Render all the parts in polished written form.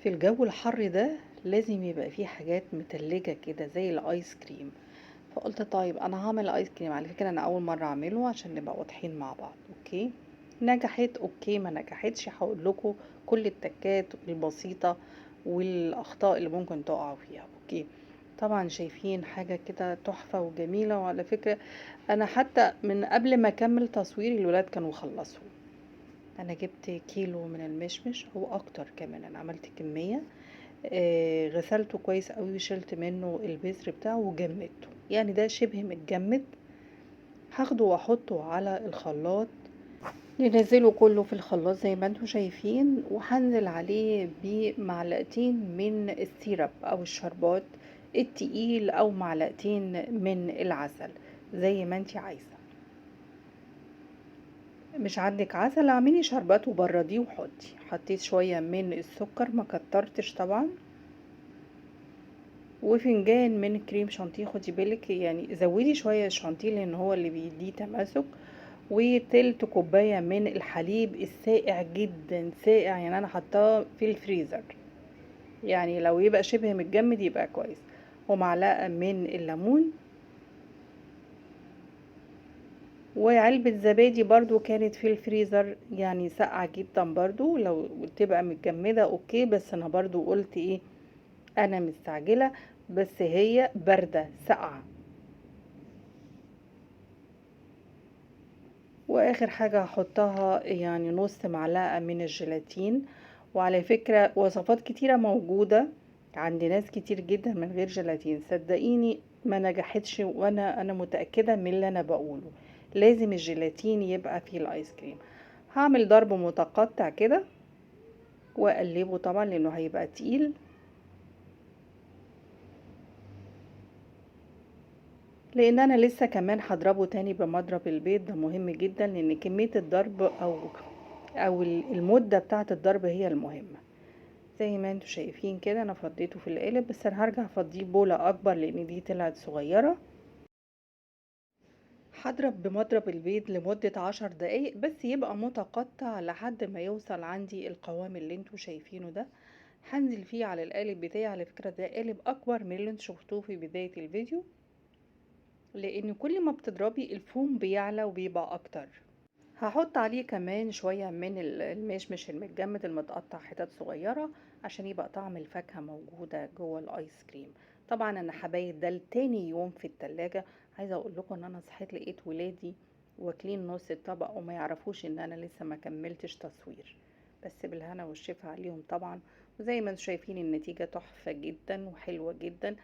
في الجو الحر ده لازم يبقى فيه حاجات متلجة كده زي الايس كريم. فقلت طيب انا هعمل ايس كريم، على فكرة انا اول مرة اعمله عشان نبقى واضحين مع بعض. اوكي، نجحت اوكي، ما نجحتش هقول لكم كل التكات البسيطة والاخطاء اللي ممكن تقعوا فيها. اوكي، طبعا شايفين حاجة كده تحفة وجميلة، وعلى فكرة انا حتى من قبل ما اكمل تصوير الولاد كانوا خلصوا. انا جبت كيلو من المشمش او اكتر كمان، انا عملت كمية. غسلته كويس قوي وشلت منه البذر بتاعه وجمدته، يعني ده شبه متجمد. هاخده واحطه على الخلاط، ننزله كله في الخلاط زي ما انتم شايفين، وهنزل عليه بمعلقتين من السيرب او الشربات التقيل او معلقتين من العسل زي ما انت عايزه. مش عندك عسل اعملي شربات وبرديه وحطي. حطيت شويه من السكر، ما كترتش طبعا، وفنجان من كريم شانتيه. خدي بالك يعني زودي شويه الشانتيه لان هو اللي بيديه تماسك. وتلت كوبايه من الحليب الساقع جدا، ساقع يعني انا حطاه في الفريزر، يعني لو يبقى شبه متجمد يبقى كويس. ومعلقه من الليمون، وعلبة زبادي برضو كانت في الفريزر، يعني ساقعة جدا برضو. لو تبقى متجمدة اوكي، بس انا برضو قلت ايه، انا مستعجلة، بس هي باردة ساقعة. واخر حاجة هحطها يعني نص معلقة من الجيلاتين. وعلى فكرة وصفات كتيرة موجودة عند ناس كتير جدا من غير جيلاتين، صدقيني ما نجحتش، وانا متأكدة من اللي انا بقوله. لازم الجيلاتين يبقى في الايس كريم. هعمل ضرب متقطع كده واقلبه طبعا لانه هيبقى تقيل، لان انا لسه كمان هضربه تاني بمضرب البيض. ده مهم جدا لان كمية الضرب او المدة بتاعة الضرب هي المهمة. زي ما انتوا شايفين كده انا فضيته في القالب، بس انا هرجع افضيه بولة اكبر لان دي طلعت صغيرة. هضرب بمضرب البيض لمدة 10 دقايق بس يبقى متقطع لحد ما يوصل عندي القوام اللي انتوا شايفينه ده. هنزل فيه على القالب بتاعي، على فكرة ده قالب اكبر من اللي انتوا شفتوه في بداية الفيديو، لان كل ما بتضربي الفوم بيعلى وبيبقى اكتر. هحط عليه كمان شوية من المشمش المتجمد المتقطع حتت صغيرة عشان يبقى طعم الفاكهة موجودة جوه الايس كريم. طبعا انا حبايت ده لتاني يوم في التلاجة. عايزة اقول لكم ان انا صحيت لقيت ولادي واكلين نص الطبق وما يعرفوش ان انا لسه ما كملتش تصوير. بس بالهنا والشفا عليهم طبعا. وزي ما انتم شايفين النتيجة تحفة جدا وحلوة جدا.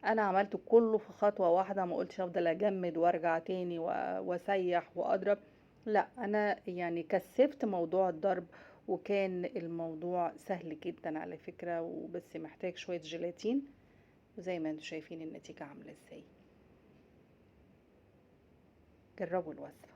انا عملت كله في خطوة واحدة، ما قلتش افضل اجمد وارجع تاني واسيح واضرب. لا انا يعني كثفت موضوع الضرب، وكان الموضوع سهل جدا على فكرة، وبس محتاج شوية جيلاتين. وزي ما انتم شايفين النتيجة عاملة ازاي. جربوا الوصفة.